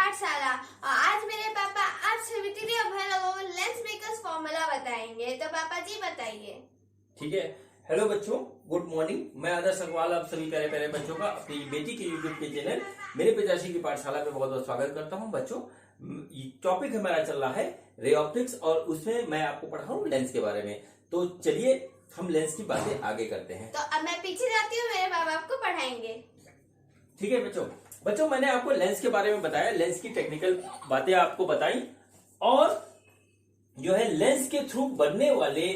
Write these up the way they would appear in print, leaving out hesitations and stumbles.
पाठशाला। और आज मेरे पापा आप सभी और भाई लोगों को लेंस मेकर्स फॉर्मूला बताएंगे। तो पापा जी बताइए। ठीक है। हेलो बच्चों, गुड मॉर्निंग। मैं आदर्श अग्रवाल आप सभी प्यारे प्यारे बच्चों का अपनी बेटी के यूट्यूब के चैनल मेरे पिताश्री की पाठशाला में बहुत बहुत स्वागत करता हूं। बच्चों, टॉपिक हमारा चल रहा है रे ऑप्टिक्स और उसमें मैं आपको पढ़ा रहा हूं लेंस के बारे में। तो चलिए हम लेंस की बातें आगे करते हैं। तो अब मैं पीछे जाती हूँ, मेरे पापा आपको पढ़ाएंगे। ठीक है बच्चों मैंने आपको लेंस के बारे में बताया, लेंस की टेक्निकल बातें आपको बताई और जो है लेंस के थ्रू बनने वाले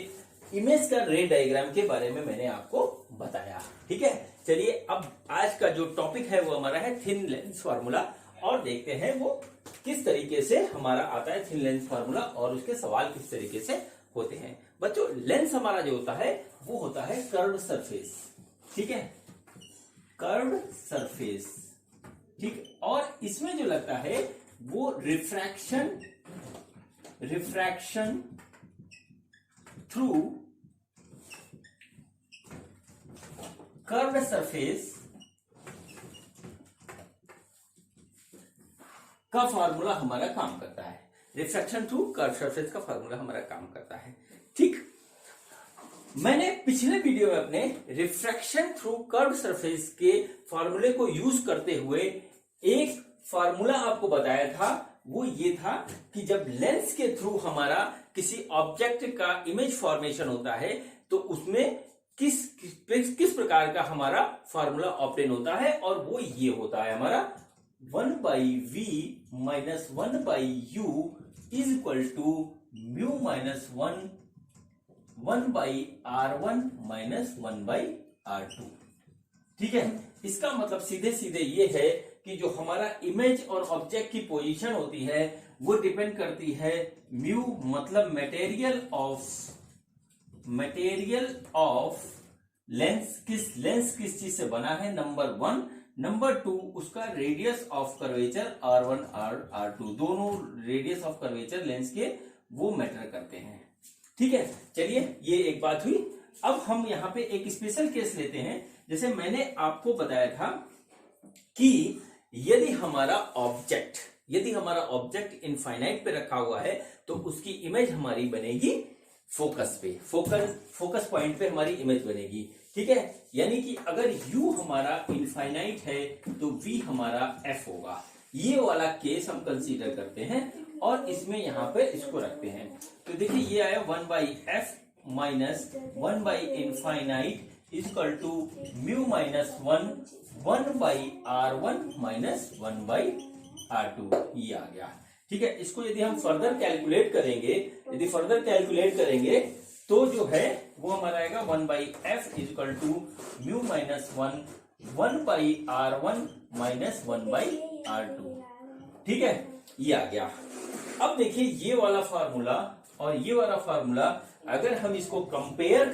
इमेज का रे डायग्राम के बारे में मैंने आपको बताया। ठीक है, चलिए अब आज का जो टॉपिक है वो हमारा है थिन लेंस फार्मूला और देखते हैं वो किस तरीके से हमारा आता है थिन लेंस फार्मूला और उसके सवाल किस तरीके से होते हैं। बच्चों, लेंस हमारा जो होता है वो होता है कर्व्ड सरफेस। ठीक है, कर्व्ड सरफेस। ठीक, और इसमें जो लगता है वो रिफ्रैक्शन थ्रू कर्व्ड सरफेस का फार्मूला हमारा काम करता है। रिफ्रैक्शन थ्रू कर्व्ड सरफेस का फार्मूला हमारा काम करता है। ठीक, मैंने पिछले वीडियो में अपने रिफ्रैक्शन थ्रू कर्व्ड सरफेस के फार्मूले को यूज करते हुए एक फार्मूला आपको बताया था। वो ये था कि जब लेंस के थ्रू हमारा किसी ऑब्जेक्ट का इमेज फॉर्मेशन होता है तो उसमें किस प्रकार का हमारा फार्मूला ऑब्टेन होता है, और वो ये होता है हमारा 1/v minus 1/u is equal to mu minus 1/r1 minus 1/r2। ठीक है, इसका मतलब सीधे सीधे ये है कि जो हमारा इमेज और ऑब्जेक्ट की पोजीशन होती है वो डिपेंड करती है म्यू मतलब मटेरियल ऑफ लेंस किस चीज से बना है, नंबर 1। नंबर 2 उसका radius of curvature r1 r2, दोनों रेडियस ऑफ कर्वेचर लेंस के वो मैटर करते हैं। ठीक है, चलिए ये एक बात हुई। अब हम यहां पे एक स्पेशल केस लेते हैं। जैसे मैंने आपको बताया था कि यदि हमारा ऑब्जेक्ट इनफाइनाइट पे रखा हुआ है तो उसकी इमेज हमारी बनेगी फोकस पॉइंट पे हमारी इमेज बनेगी। ठीक है, यानी कि अगर u हमारा इनफाइनाइट है तो v हमारा f होगा। ये वाला केस हम कंसीडर करते हैं और इसमें यहां पे इसको रखते हैं। तो देखिए ये आया 1/f माइनस 1/इनफाइनाइट equal to mu minus 1/r1 minus 1/r2, ये आ गया। ठीक है, इसको यदि हम फर्दर कैलकुलेट करेंगे तो जो है वो हमारा आएगा 1/f equal to mu minus 1/r1 minus 1/r2। ठीक है, ये आ गया। अब देखिए ये वाला फार्मूला और ये वाला फार्मूला अगर हम इसको कंपेयर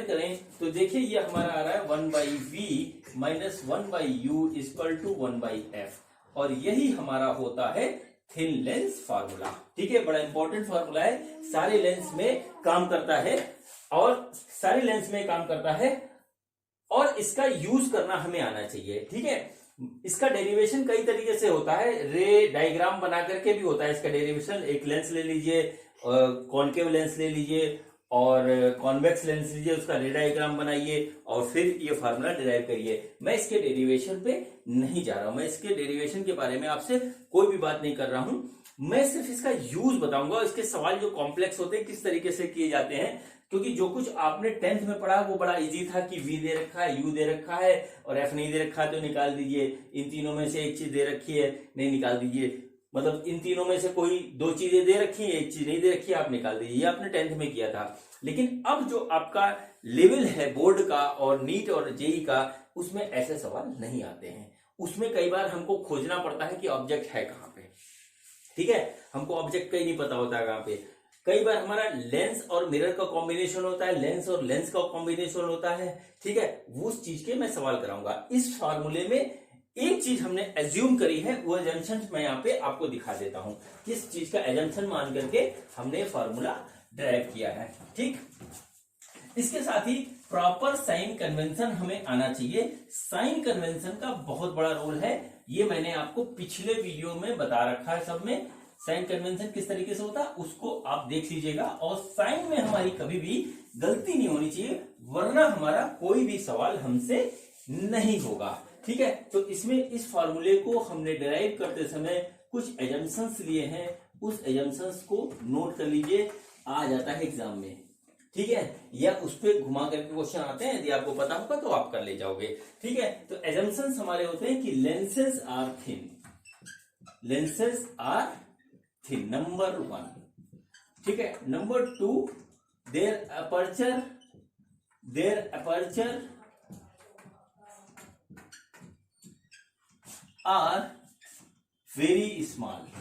करें तो देखिए ये हमारा आ रहा है 1/v minus 1/u equal to 1/f, और यही हमारा होता है थिन लेंस फार्मूला। ठीक है, बड़ा इंपॉर्टेंट फार्मूला है, सारे लेंस में काम करता है और इसका यूज करना हमें आना चाहिए। ठीक है, इसका डेरिवेशन कई तरीके से होता है, रे डायग्राम बना करके भी होता है इसका डेरिवेशन। एक लेंस ले लीजिए, कॉनकेव लेंस ले लीजिए और कॉन्वेक्स लेंस लीजिए, उसका रे डायग्राम बनाइए और फिर ये फार्मूला डिराइव करिए। मैं इसके डेरिवेशन पे नहीं जा रहा हूं, मैं इसके डेरिवेशन के बारे में आपसे कोई भी बात नहीं कर रहा हूं। मैं सिर्फ इसका यूज बताऊंगा, इसके सवाल जो कॉम्प्लेक्स होते हैं किस तरीके से किए जाते हैं, क्योंकि जो कुछ आपने 10th में पढ़ा वो बड़ा इजी था कि v दे रखा है, u दे रखा है और f नहीं दे रखा है तो निकाल दीजिए। इन तीनों में से एक चीज दे रखी है, नहीं निकाल दीजिए। मतलब इन तीनों में से कोई 2 चीजें दे रखी है, एक चीज नहीं दे रखी है, आप निकाल दीजिए। ये आपने 10th में किया था। लेकिन अब जो आपका लेवल है बोर्ड का और नीट और जेई का, उसमें ऐसे सवाल नहीं आते हैं। उसमें कई बार हमको खोजना पड़ता है कि ऑब्जेक्ट है कहां पे। ठीक है, हमको ऑब्जेक्ट का ही नहीं पता होता है कहां पे। कई बार हमारा लेंस और मिरर का कॉम्बिनेशन होता है, लेंस और लेंस का कॉम्बिनेशन होता है। ठीक है, वो उस चीज के मैं सवाल कराऊंगा। इस फार्मूले में एक चीज हमने एज्यूम करी है, वो एजम्पशन मैं यहाँ पे आपको दिखा देता हूं। किस चीज का एजम्पशन मान करके हमने फार्मूला ड्राइव किया है। ठीक, इसके साथ ही प्रॉपर साइन कन्वेंशन हमें आना चाहिए। साइन कन्वेंशन का बहुत बड़ा रोल है, ये मैंने आपको पिछले वीडियो में बता रखा है। सब में साइन कन्वेंशन किस तरीके से होता है उसको आप देख लीजिएगा, और साइन में हमारी कभी भी गलती नहीं होनी चाहिए, वरना हमारा कोई भी सवाल हमसे नहीं होगा। ठीक है, तो इसमें इस फॉर्मूले को हमने डिराइव करते समय कुछ एजम्पशंस लिए हैं, उस एजम्पशंस को नोट कर लीजिए, आ जाता है एग्जाम में। ठीक है, या उस पर घुमा करके क्वेश्चन आते हैं, यदि आपको पता होगा तो आप कर ले जाओगे। ठीक है, तो एजम्पशंस हमारे होते हैं कि lenses are thin, lenses are thin, number 1। ठीक है, number 2, their aperture are very small.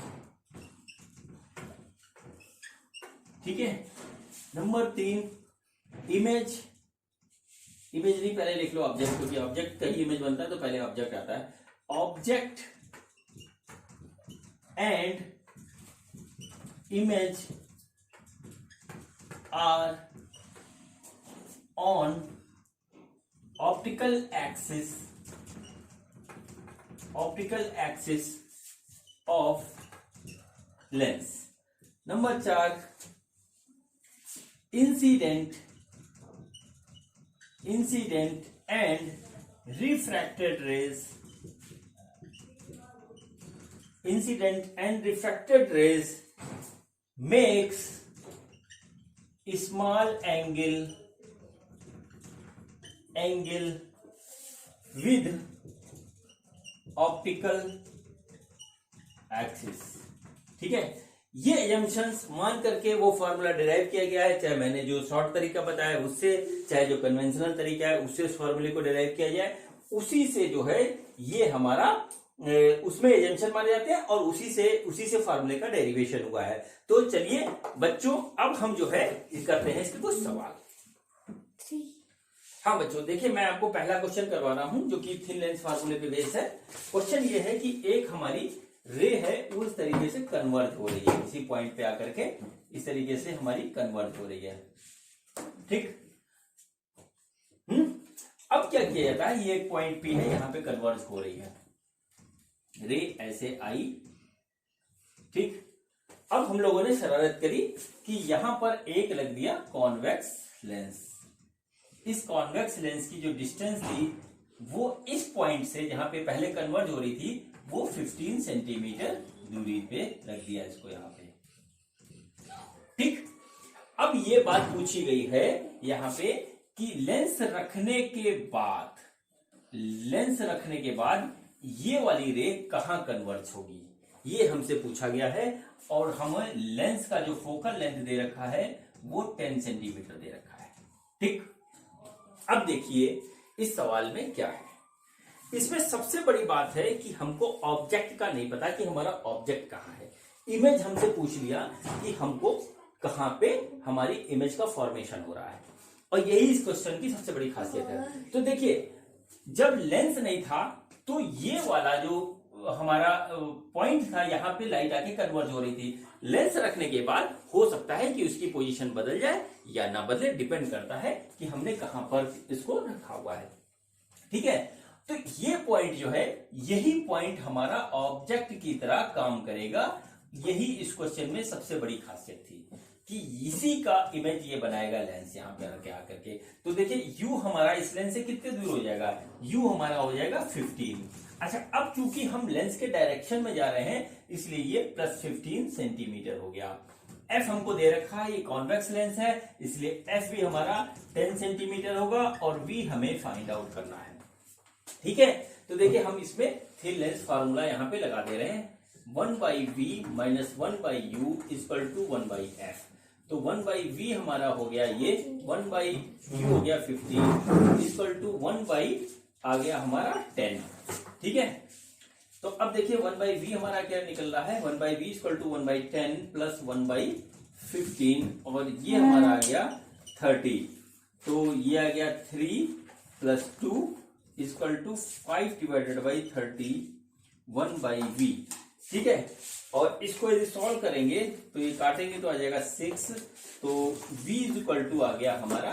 ठीक है, नंबर 3, इमेज नहीं, पहले लिख लो ऑब्जेक्ट, क्योंकि ऑब्जेक्ट का ही इमेज बनता है तो पहले ऑब्जेक्ट आता है। Object and image are on optical axis of lens. Number 4, incident and refracted rays makes small angle with optical axis. ठीक है, ये एजम्पशंस मान करके वो फॉर्मूला डिराइव किया गया है, चाहे मैंने जो शॉर्ट तरीका बताया उससे, चाहे जो कन्वेंशनल तरीका है उससे उस फॉर्मूले को डिराइव किया जाए, उसी से जो है ये हमारा उसमें एजम्पशन माने जाते हैं, और उसी से फॉर्मूले का डेरिवेशन हुआ है। तो चलिए बच्चों, अब हम जो है करते हैं इसके कुछ सवाल। हाँ बच्चों, देखिए मैं आपको पहला क्वेश्चन करवा रहा हूं जो कि थिन लेंस फार्मूले पे बेस है। क्वेश्चन ये है कि एक हमारी रे है वो इस तरीके से कन्वर्ज हो रही है, इसी पॉइंट पे आकर के इस तरीके से हमारी कन्वर्ज हो रही है। ठीक, अब क्या किया जाता है, ये एक पॉइंट पी है, यहां पे कन्वर्ज हो रही है, रे ऐसे आई। ठीक, अब हम लोगों ने शरारत करी कि यहां पर एक लग दिया कॉन्वेक्स लेंस। इस कॉन्वेक्स लेंस की जो डिस्टेंस थी वो इस पॉइंट से, जहां पे पहले कन्वर्ज हो रही थी, वो 15 सेंटीमीटर दूरी पे रख दिया इसको यहाँ पे। ठीक, अब ये बात पूछी गई है यहाँ पे कि लेंस रखने के बाद ये वाली रे कहां कन्वर्ज होगी, ये हमसे पूछा गया है, और हमें लेंस का जो फोकल लेंथ दे रखा है वो 10 सेंटीमीटर दे रखा है। ठीक, अब देखिए इस सवाल में क्या है, इसमें सबसे बड़ी बात है कि हमको ऑब्जेक्ट का नहीं पता कि हमारा ऑब्जेक्ट कहां है। इमेज हमसे पूछ लिया कि हमको कहां पे हमारी इमेज का फॉर्मेशन हो रहा है, और यही इस क्वेश्चन की सबसे बड़ी खासियत है। तो देखिए, जब लेंस नहीं था तो ये वाला जो हमारा पॉइंट था, यहाँ पे लाइट आके कन्वर्ज हो रही थी। लेंस रखने के बाद हो सकता है कि उसकी पोजीशन बदल जाए या ना बदले, डिपेंड करता है कि हमने कहां पर इसको रखा हुआ है। ठीक है, तो ये पॉइंट जो है, यही पॉइंट हमारा ऑब्जेक्ट की तरह काम करेगा। यही इस क्वेश्चन में सबसे बड़ी खासियत थी कि इसी का इमेज ये बनाएगा लेंस यहाँ पे रखे आकर के। तो देखिए u हमारा इस लेंस से कितने दूर हो जाएगा, u हमारा हो जाएगा 15। अच्छा, अब चूंकि हम लेंस के डायरेक्शन में जा रहे हैं इसलिए ये प्लस 15 सेंटीमीटर हो गया। f हमको दे रखा है, ये कॉन्वेक्स लेंस है, इसलिए f भी हमारा 10 सेंटीमीटर होगा, और v हमें फाइंड आउट करना है। ठीक है, तो देखिए हम इसमें थिन लेंस फार्मूला यहाँ पे लगा दे रहे हैं, 1/v minus 1/u equal to 1/f। तो 1/v हमारा हो गया ये, 1/u हो गया 15 इक्वल टू 1/ आ गया हमारा 10। ठीक है, तो अब देखिए 1/v हमारा क्या निकल रहा है, 1/v इक्वल टू 1/10 प्लस 1/15, और ये हमारा आ गया 30। तो ये आ गया 3 plus 2 equal to 5 divided by 30, 1/v। ठीक है, और इसको यदि सॉल्व करेंगे तो ये काटेंगे तो आ जाएगा 6, तो v इक्वल टू आ गया हमारा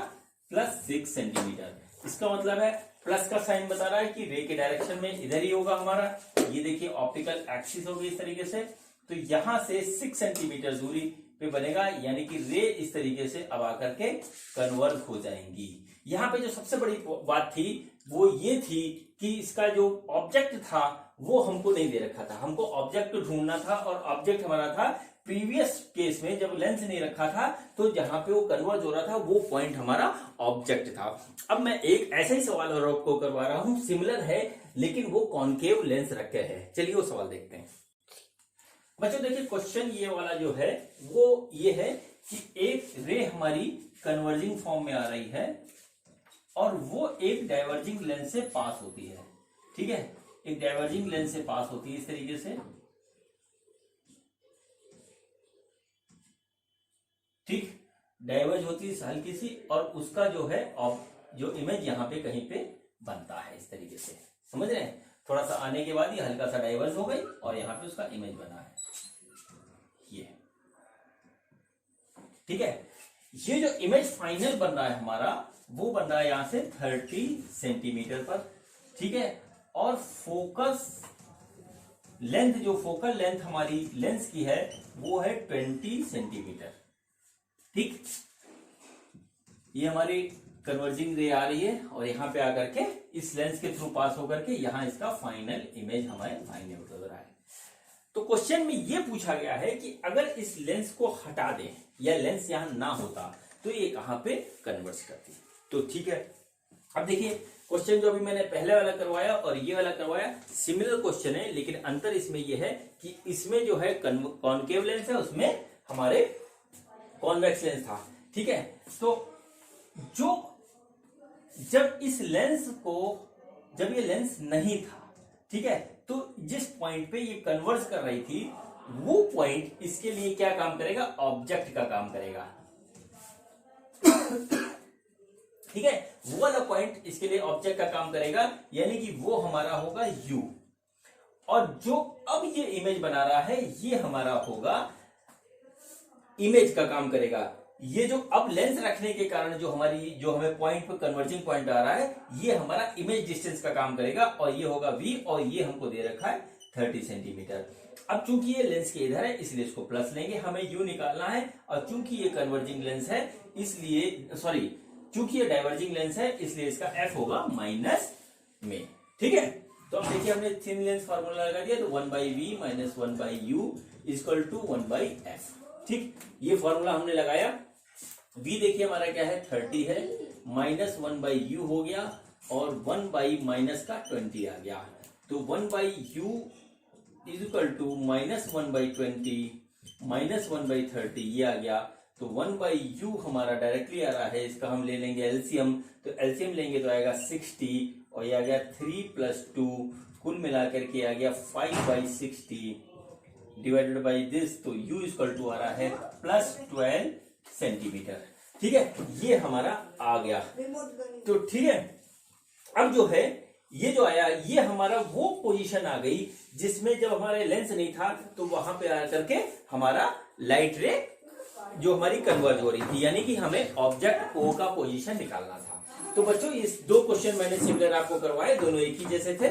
प्लस 6 सेंटीमीटर। इसका मतलब है प्लस का साइन बता रहा है कि रे के डायरेक्शन में इधर ही होगा हमारा। ये देखिए ऑप्टिकल एक्सिस होगी इस तरीके से, तो यहां से 6 सेंटीमीटर दूरी पे बनेगा, यानी कि रे इस तरीके से अब आकर के कन्वर्ज हो जाएंगी। यहाँ पे जो सबसे बड़ी बात थी वो ये थी कि इसका जो ऑब्जेक्ट था वो हमको नहीं दे रखा था, हमको ऑब्जेक्ट ढूंढना था, और ऑब्जेक्ट हमारा था प्रीवियस केस में जब लेंस नहीं रखा था तो जहां पे वो कन्वर्ज हो रहा था वो पॉइंट हमारा ऑब्जेक्ट था। अब मैं एक ऐसा ही सवाल और आपको करवा रहा हूं, सिमिलर है लेकिन वो कॉनकेव लेंस रखे है। चलिए वो सवाल देखते हैं। बच्चों देखिए क्वेश्चन ये वाला जो है वो ये है कि एक रे हमारी कन्वर्जिंग फॉर्म में आ रही है और वो एक डाइवर्जिंग लेंस से पास होती है। ठीक है, एक डाइवर्जिंग लेंस से पास होती है इस तरीके से। ठीक, डाइवर्ज होती है हल्की सी, और उसका जो है जो इमेज यहाँ पे कहीं पे बनता है इस तरीके से। समझ रहे हैं, थोड़ा सा आने के बाद ही हल्का सा डाइवर्ज हो गई और यहाँ पे उसका इमेज बना है ये। ठीक है, ये जो इमेज फाइनल बन रहा है हमारा वो बन रहा है यहां से 30 सेंटीमीटर पर। ठीक है, और फोकस लेंथ, जो फोकल लेंथ हमारी लेंस की है वो है 20 सेंटीमीटर। ठीक, ये हमारी कन्वर्जिंग रे आ रही है और यहां पे आकर के इस लेंस के थ्रू पास होकर के यहां इसका फाइनल इमेज हमारे फाइनल हो रहा है। तो क्वेश्चन में ये पूछा गया है कि अगर इस लेंस को हटा दें या लेंस यहां ना होता तो ये कहां पे कन्वर्ज करती। तो ठीक है, अब देखिए क्वेश्चन जो अभी मैंने पहले वाला करवाया और ये वाला करवाया सिमिलर क्वेश्चन है, लेकिन अंतर इसमें यह है कि इसमें जो है कॉनकेव लेंस है, उसमें हमारे कॉन्वेक्स लेंस था। ठीक है, तो जो जब इस लेंस को, जब ये लेंस नहीं था, ठीक है, तो जिस पॉइंट पे ये कन्वर्ज कर रही थी वो पॉइंट इसके लिए क्या काम करेगा, ऑब्जेक्ट का काम करेगा। ठीक है, वो वाला पॉइंट इसके लिए ऑब्जेक्ट का काम करेगा, यानी कि वो हमारा होगा U, और जो अब ये इमेज बना रहा है ये हमारा होगा इमेज का काम करेगा। ये जो अब लेंस रखने के कारण जो हमें पॉइंट पर कन्वर्जिंग पॉइंट आ रहा है ये हमारा इमेज डिस्टेंस का काम करेगा, और ये होगा V, और ये हमको दे रखा है 30 सेंटीमीटर। अब चूंकि ये लेंस के इधर है इसलिए इसको प्लस लेंगे, हमें U निकालना है, और चूंकि ये कन्वर्जिंग लेंस है इसलिए, सॉरी, चूंकि ये डाइवर्जिंग लेंस है इसलिए इसका F होगा माइनस में। ठीक है, तो अब देखिए हमने थिन लेंस फार्मूला लगा दिया, तो 1/v minus 1/u equal to 1/f। ठीक, ये फॉर्मूला हमने लगाया। v देखिए हमारा क्या है, 30 है, माइनस 1/u हो गया, और 1 माइनस का 20 आ गया, तो 1/u is equal to minus 1/20 minus 1/30 ये आ गया। तो 1/u हमारा डायरेक्टली आ रहा है, इसका हम ले लेंगे एलसीएम, तो एलसीएम लेंगे तो आएगा 60, और ये आ गया 3 + 2, कुल मिलाकर के आ गया 5/60 डिवाइडेड बाई दिस, तो u इक्वल टू आ रहा है प्लस 12 सेंटीमीटर। ठीक है, ये हमारा आ गया। तो ठीक है, अब जो है ये जो आया ये हमारा वो पोजीशन आ गई जिसमें जब हमारे लेंस नहीं था तो वहां पे आकर के हमारा लाइट रे जो हमारी कन्वर्ज हो रही थी, यानी कि हमें ऑब्जेक्ट O का पोजीशन निकालना था। तो बच्चों इस दो क्वेश्चन मैंने सिमिलर आपको करवाए, दोनों एक ही जैसे थे।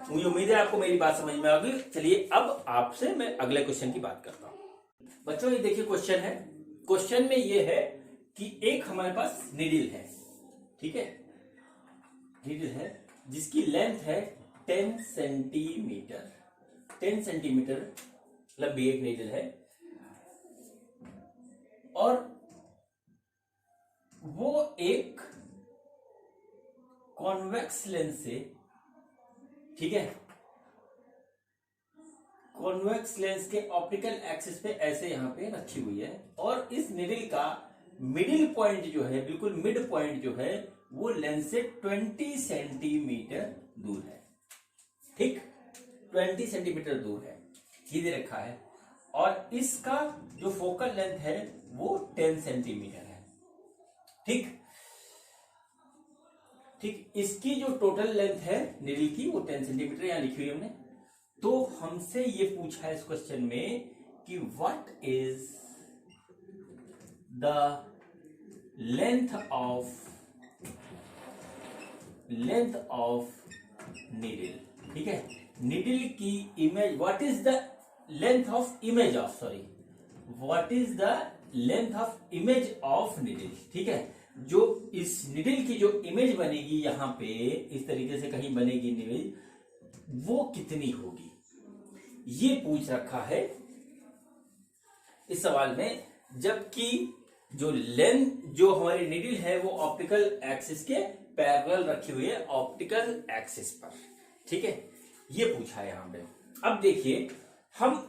मुझे उम्मीद है आपको मेरी बात समझ में आ गई। चलिए अब आपसे मैं अगले क्वेश्चन की बात करता हूं। बच्चों ये देखिए क्वेश्चन है, क्वेश्चन में ये है कि एक हमारे पास नीडल है, ठीक है, नीडल है जिसकी लेंथ है 10 सेंटीमीटर, 10 सेंटीमीटर लंबी एक नीडल है, और वो एक कॉन्वेक्स लेंस से, ठीक है, कॉन्वेक्स लेंस के ऑप्टिकल एक्सिस पे ऐसे यहां पे रखी हुई है, और इस निडल का मिडिल पॉइंट जो है, बिल्कुल मिड पॉइंट जो है वो लेंस से 20 सेंटीमीटर दूर है। ठीक, 20 सेंटीमीटर दूर है, ये दे रखा है, और इसका जो फोकल लेंथ है वो 10 सेंटीमीटर है। ठीक ठीक, इसकी जो टोटल लेंथ है निडल की वो 10 सेंटीमीटर यहां लिखी हुई हमने। तो हमसे ये पूछा है इस क्वेश्चन में कि what is the length of length of needle, ठीक है। नीडल की image, what is the length of image of, sorry, what is the length of image of needle, ठीक है। जो इस नीडल की जो इमेज बनेगी यहां पे इस तरीके से कहीं बनेगी इमेज, वो कितनी होगी, ये पूछ रखा है इस सवाल में। जबकि जो लेंथ, जो हमारी नीडल है वो ऑप्टिकल एक्सिस के पैरेलल रखी हुई है, ऑप्टिकल एक्सिस पर, ठीक है। ये पूछा है यहां पे। अब देखिए हम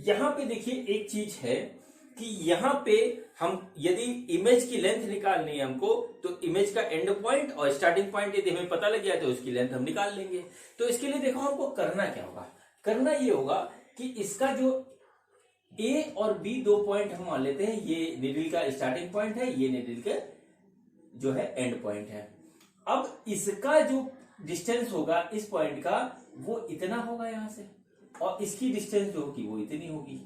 यहां पे देखिए एक चीज है कि यहां पे हम यदि इमेज की लेंथ निकालनी है हमको, तो इमेज का एंड पॉइंट और स्टार्टिंग पॉइंट यदि हमें पता लग गया तो उसकी लेंथ हम निकाल लेंगे। तो इसके लिए देखो हमको करना क्या होगा, करना ये होगा कि इसका जो ए और बी दो पॉइंट हम मान लेते हैं, ये नीडल का स्टार्टिंग पॉइंट है, ये नीडल के जो है एंड पॉइंट है। अब इसका जो डिस्टेंस होगा इस पॉइंट का वो इतना होगा यहां से, और इसकी डिस्टेंस जो होगी वो इतनी होगी।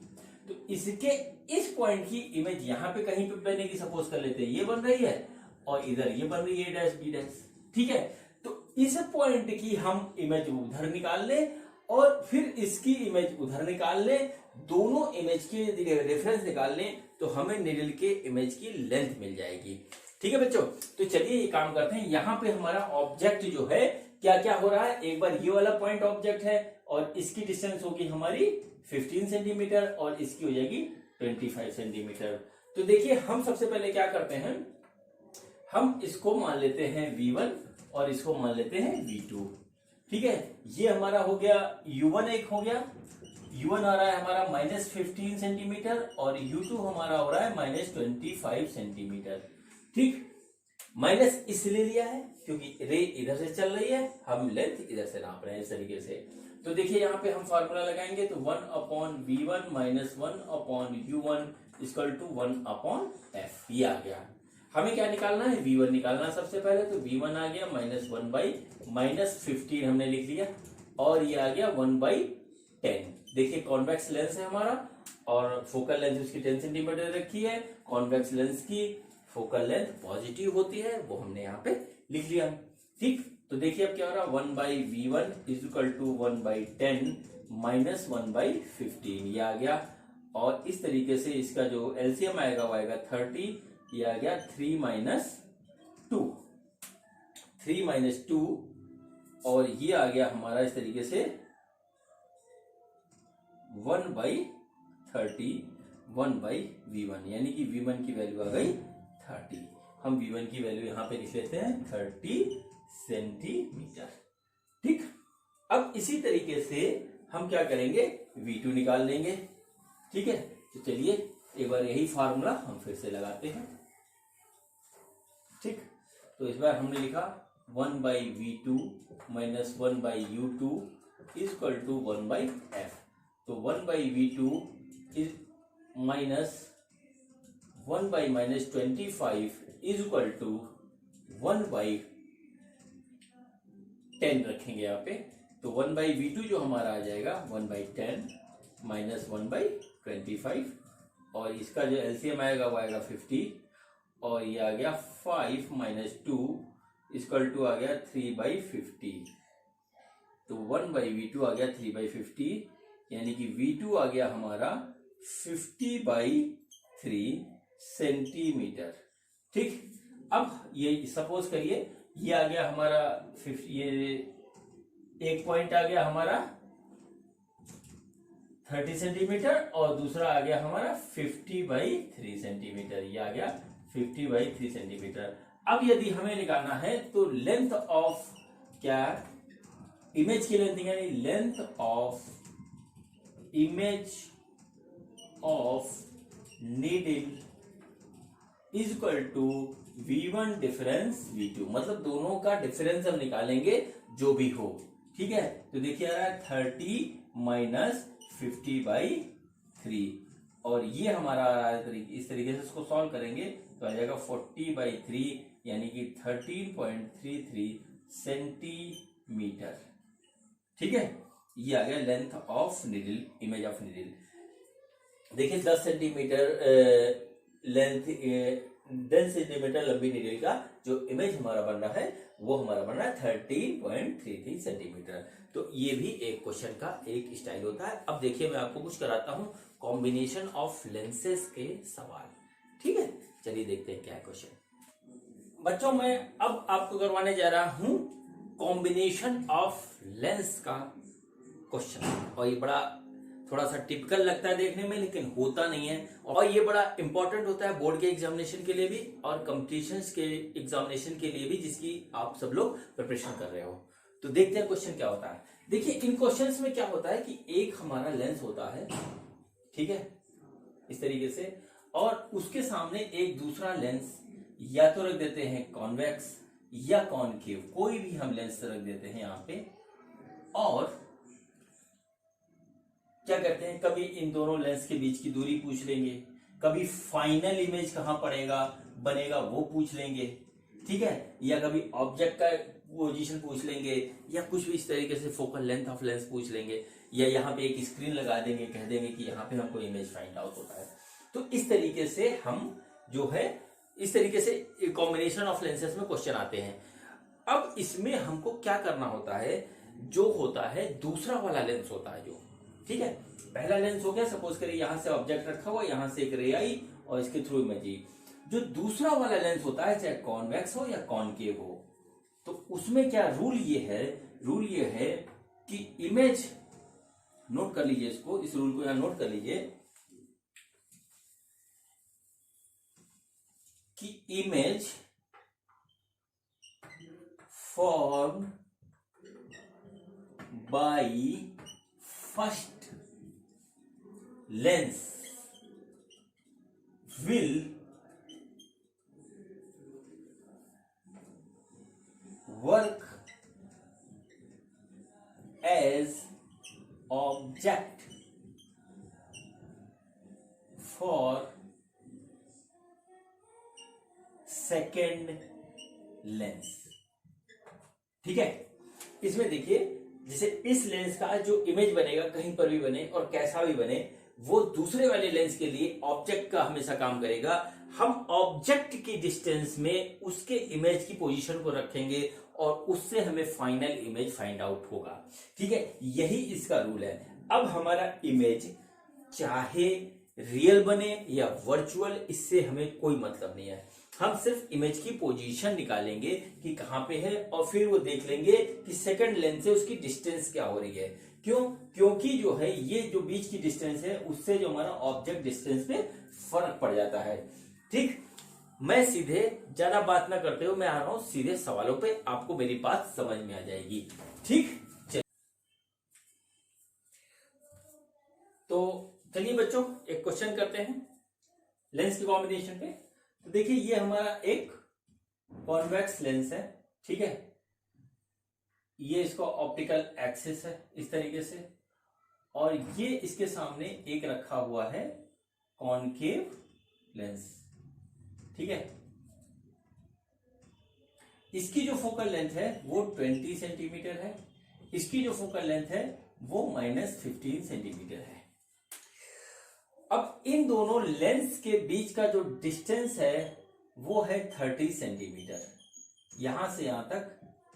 तो इसके इस पॉइंट की इमेज यहां पे कहीं पे बनेगी, सपोज कर लेते हैं ये बन रही है और इधर ये बन रही है, ए डैश बी डैश, ठीक है। तो इस पॉइंट की हम इमेज उधर निकाल लें और फिर इसकी इमेज उधर निकाल लें, दोनों इमेज के रेफरेंस निकाल लें तो हमें नीडल के इमेज की लेंथ मिल जाएगी, ठीक है बच्चों। तो चलिए ये काम करते हैं। यहाँ पे हमारा ऑब्जेक्ट जो है क्या क्या हो रहा है, एक बार ये वाला पॉइंट ऑब्जेक्ट है और इसकी डिस्टेंस होगी हमारी 15 सेंटीमीटर और इसकी हो जाएगी 25 सेंटीमीटर। तो देखिए हम सबसे पहले क्या करते हैं, हम इसको मान लेते हैं V1 और इसको मान लेते हैं V2, ठीक है। ये हमारा हो गया U1, एक हो गया, U1 आ रहा है हमारा -15 सेंटीमीटर और U2 हमारा हो रहा है -25 सेंटीमीटर, ठीक। माइनस इसलिए लिया है क्योंकि रे इधर से चल रही है, हम लेंथ इधर से नाप रहे हैं इस तरीके से। तो देखिए यहाँ पे हम फॉर्मूला लगाएंगे तो 1/V1 minus 1/U1 equal to 1/F, ये आ गया। हमें क्या निकालना है, V1 निकालना सबसे पहले। तो V1 आ गया -1/-15 हमने लिख लिया और ये आ गया 1/10। देखिए कॉन्वेक्स लेंस है हमारा और फोकल लेंथ उसकी 10 सेंटीमीटर रखी है। कॉन्वेक्स लेंस की फोकल लेंथ पॉजिटिव होती है, वो हमने यहाँ पे लिख लिया, ठीक। तो देखिए अब क्या हो रहा है, 1/V1 is equal to 1/10 minus 1/15, ये आ गया। और इस तरीके से इसका जो एलसीएम आएगा वो आएगा 30, ये आ गया 3 माइनस 2 और ये आ गया हमारा इस तरीके से 1/30 1/V1, यानी कि V1 की वैल्यू आ गई 30। हम V1 की वैल्यू यहां पे लिख लेते हैं 30 सेंटीमीटर, ठीक। अब इसी तरीके से हम क्या करेंगे, V2 निकाल लेंगे, ठीक है। तो चलिए एक बार यही फार्मूला हम फिर से लगाते हैं, ठीक। तो इस बार हमने लिखा 1/V2 minus 1/U2 equal to 1/F। तो 1/V2 is minus 1/-25 is equal to 1/10 रखेंगे यहाँ पे। तो 1/V2 जो हमारा आ जाएगा 1/10 माइनस 1/25 और इसका जो एलसीएम आएगा वो आएगा 50 और ये आ गया 5 माइनस 2 इक्वल टू आ गया 3/50। तो 1/V2 आ गया 3/50, यानी कि V2 आ गया हमारा 50/3 सेंटीमीटर, ठीक। अब ये सपोज करिए ये आ गया हमारा 50, ये एक पॉइंट आ गया हमारा 30 सेंटीमीटर और दूसरा आ गया हमारा 50/3 सेंटीमीटर, ये आ गया 50/3 सेंटीमीटर। अब यदि हमें निकालना है तो लेंथ ऑफ क्या, इमेज की लेंथ, यानी length of image of needle is equal to V1 difference V2, मतलब दोनों का डिफरेंस हम निकालेंगे जो भी हो, ठीक है। तो देखिए आ रहा है 30 माइनस 50/3 और ये हमारा आ रहा है इस तरीके से इसको सॉल्व करेंगे तो आ जाएगा 40/3 यानी कि 13.33 सेंटीमीटर, ठीक है। ये आ गया length of needle, image of needle. देखिए 10 सेंटीमीटर लेंथ 10 सेंटीमीटर लंबी नीडल का जो इमेज हमारा बन रहा है वो हमारा बन रहा है 13.33 सेंटीमीटर। तो ये भी एक क्वेश्चन का एक स्टाइल होता है। अब देखिए मैं आपको कुछ कराता हूं कॉम्बिनेशन ऑफ लेंसेज के सवाल। ठीक है, चलिए देखते हैं क्या है क्वेश्चन। बच्चों मैं अब आपको करवाने जा रहा हूं कॉम्बिनेशन ऑफ लेंस का क्वेश्चन, और ये बड़ा थोड़ा सा टिपिकल लगता है देखने में लेकिन होता नहीं है, और ये बड़ा इंपॉर्टेंट होता है बोर्ड के एग्जामिनेशन के लिए भी और कॉम्पिटिशन्स के एग्जामिनेशन के लिए भी जिसकी आप सब लोग प्रिपरेशन कर रहे हो। तो देखते हैं क्वेश्चन क्या होता है। देखिए इन क्वेश्चंस में क्या होता है कि एक हमारा लेंस होता है, ठीक है, इस तरीके से, और उसके सामने एक दूसरा लेंस या तो रख देते हैं कॉन्वेक्स या कॉनकेव, कोई भी हम लेंस रख देते हैं यहाँ पे, और क्या करते हैं कभी इन दोनों लेंस के बीच की दूरी पूछ लेंगे, कभी फाइनल इमेज कहां पड़ेगा बनेगा वो पूछ लेंगे, ठीक है, या कभी ऑब्जेक्ट का पोजीशन पूछ लेंगे, या कुछ भी इस तरीके से फोकल लेंथ ऑफ लेंस पूछ लेंगे, या यहाँ पे एक स्क्रीन लगा देंगे, कह देंगे कि यहाँ पे हमको इमेज फाइंड आउट होता है। तो इस तरीके से हम जो है इस तरीके से कॉम्बिनेशन ऑफ लेंसेज में क्वेश्चन आते हैं। अब इसमें हमको क्या करना होता है, जो होता है दूसरा वाला लेंस होता है जो, ठीक है, पहला लेंस हो गया, सपोज करिए यहां से ऑब्जेक्ट रखा हुआ, यहां से एक रे आई और इसके थ्रू इमेज आई। जो दूसरा वाला लेंस होता है चाहे कॉन्वेक्स हो या कॉनकेव हो, तो उसमें क्या रूल ये है कि इमेज, नोट कर लीजिए इसको, इस रूल को यहां नोट कर लीजिए कि image formed by first lens will work as object for second lens। ठीक है, इसमें देखिए जैसे इस लेंस का जो इमेज बनेगा कहीं पर भी बने और कैसा भी बने, वो दूसरे वाले लेंस के लिए ऑब्जेक्ट का हमेशा काम करेगा। हम ऑब्जेक्ट की डिस्टेंस में उसके इमेज की पोजीशन को रखेंगे और उससे हमें फाइनल इमेज फाइंड आउट होगा। ठीक है, यही इसका रूल है। अब हमारा इमेज चाहे रियल बने या वर्चुअल, इससे हमें कोई मतलब नहीं है। हम सिर्फ इमेज की पोजीशन निकालेंगे कि कहां पे है, और फिर वो देख लेंगे कि सेकंड लेंस से उसकी डिस्टेंस क्या हो रही है। क्यों? क्योंकि जो है ये जो बीच की डिस्टेंस है उससे जो हमारा ऑब्जेक्ट डिस्टेंस पे फर्क पड़ जाता है। ठीक, मैं सीधे ज्यादा बात ना करते हुए मैं आ रहा हूं सीधे सवालों पे, आपको मेरी बात समझ में आ जाएगी। ठीक, तो चलिए बच्चों एक क्वेश्चन करते हैं लेंस की कॉम्बिनेशन पे। तो देखिए ये हमारा एक कॉन्वेक्स लेंस है, ठीक है, ये इसका ऑप्टिकल एक्सिस है इस तरीके से, और ये इसके सामने एक रखा हुआ है कॉनकेव लेंस, ठीक है। इसकी जो फोकल लेंथ है वो 20 सेंटीमीटर है, इसकी जो फोकल लेंथ है वो -15 सेंटीमीटर है। अब इन दोनों लेंस के बीच का जो डिस्टेंस है वो है 30 सेंटीमीटर, यहां से यहां तक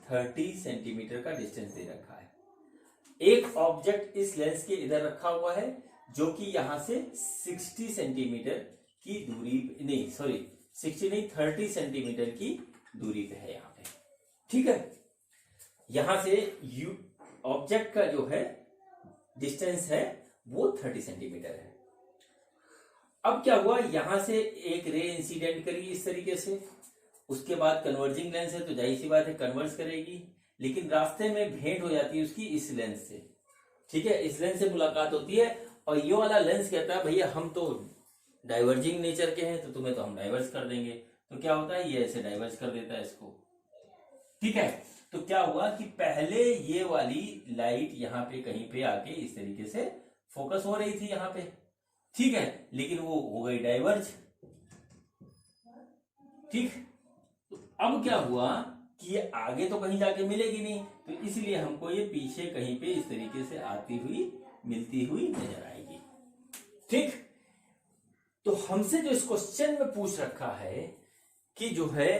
30 सेंटीमीटर का डिस्टेंस दे रखा है। एक ऑब्जेक्ट इस लेंस के इधर रखा हुआ है जो कि यहां से 60 सेंटीमीटर की दूरी, नहीं सॉरी 60 नहीं 30 सेंटीमीटर की दूरी पे है यहां पे, ठीक है। यहां से ऑब्जेक्ट का जो है डिस्टेंस है वो 30 सेंटीमीटर है। अब क्या हुआ, यहां से एक रे इंसिडेंट करी इस तरीके से, उसके बाद कन्वर्जिंग लेंस है तो जाहिर सी बात है कन्वर्ज करेगी, लेकिन रास्ते में भेंट हो जाती है उसकी इस लेंस से, ठीक है, इस लेंस से मुलाकात होती है और ये वाला लेंस कहता है भैया हम तो डाइवर्जिंग नेचर के हैं तो तुम्हें तो हम डाइवर्स कर देंगे। तो क्या होता है, ये ऐसे डाइवर्स कर देता है इसको, ठीक है। तो क्या हुआ कि पहले ये वाली लाइट यहाँ पे कहीं पे आके इस तरीके से फोकस हो रही थी यहाँ पे, ठीक है, लेकिन वो हो गई डाइवर्ज, ठीक। तो अब क्या हुआ कि ये आगे तो कहीं जाके मिलेगी नहीं, तो इसलिए हमको ये पीछे कहीं पे इस तरीके से आती हुई मिलती हुई नजर आएगी, ठीक। तो हमसे जो इस क्वेश्चन में पूछ रखा है कि जो है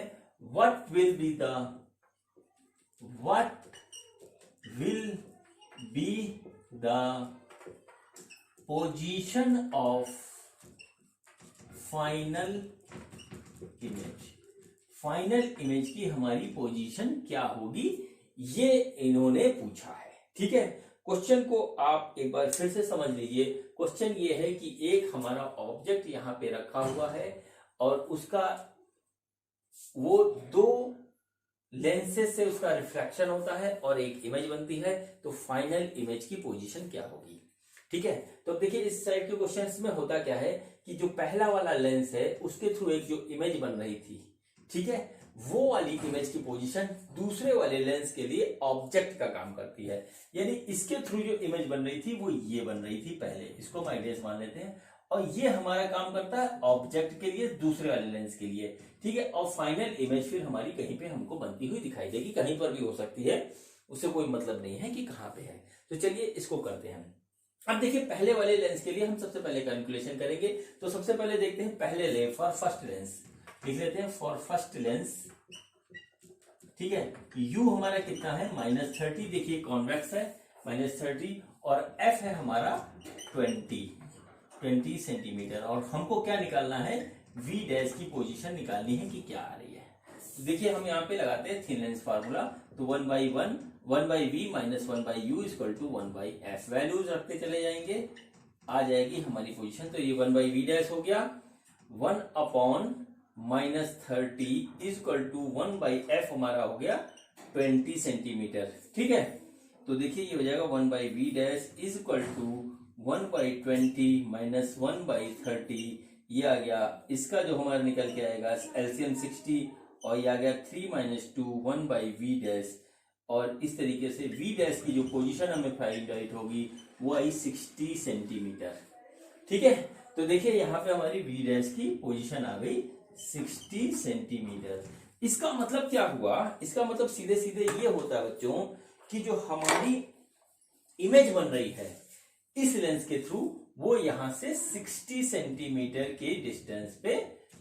what will be the position of final image की हमारी पोजीशन क्या होगी, ये इन्होंने पूछा है। ठीक है, क्वेश्चन को आप एक बार फिर से समझ लीजिए। क्वेश्चन ये है कि एक हमारा ऑब्जेक्ट यहां पे रखा हुआ है और उसका वो दो लेंसेज से उसका रिफ्रैक्शन होता है और एक इमेज बनती है, तो फाइनल इमेज की पोजीशन क्या होगी। ठीक है, तो अब देखिए इस साइड के क्वेश्चंस में होता क्या है कि जो पहला वाला लेंस है उसके थ्रू एक जो इमेज बन रही थी, ठीक है, वो वाली इमेज की पोजीशन दूसरे वाले लेंस के लिए ऑब्जेक्ट का काम करती है। यानी इसके थ्रू जो इमेज बन रही थी वो ये बन रही थी पहले, इसको माइनस मान लेते हैं, और ये हमारा काम करता है ऑब्जेक्ट के लिए दूसरे वाले लेंस के लिए। ठीक है, और फाइनल इमेज फिर हमारी कहीं पे हमको बनती हुई दिखाई देगी, कहीं पर भी हो सकती है, उससे कोई मतलब नहीं है कि कहां पे है। तो चलिए इसको करते हैं। अब देखिए पहले वाले लेंस के लिए हम सबसे पहले कैलकुलेशन करेंगे। तो सबसे पहले देखते हैं पहले ले फॉर फर्स्ट लेंस, लिख लेते हैं फॉर फर्स्ट लेंस। ठीक है, u हमारा कितना है -30, देखिए कॉन्वेक्स है -30, और f है हमारा 20 सेंटीमीटर, और हमको क्या निकालना है, v डैश की पोजीशन निकालनी है कि क्या आ रही है। तो देखिए हम यहाँ पे लगाते हैं थिन लेंस फार्मूला, तो 1/v minus 1/u equal to 1/f, values रखते चले जाएंगे, आ जाएगी हमारी पोजीशन। तो ये 1/v डैश हो गया, 1/-30 इक्वल टू 1/f हमारा हो गया 20 सेंटीमीटर। ठीक है, तो देखिए ये हो जाएगा 1/v dash is equal to 1/20 minus 1/30, ये आ गया, इसका जो हमारा निकल के आएगा एलसीएम 60, और ये आ गया 3 - 2 1/v डैश, और इस तरीके से v डैश की जो पोजीशन हमें फाइंड आउट होगी वो आई 60 सेंटीमीटर। ठीक है, तो देखिए यहाँ पे हमारी v डैश की पोजीशन आ गई 60 सेंटीमीटर। इसका मतलब क्या हुआ, इसका मतलब सीधे सीधे ये होता है बच्चों कि जो हमारी इमेज बन रही है इस लेंस के थ्रू, वो यहां से 60 सेंटीमीटर के डिस्टेंस पे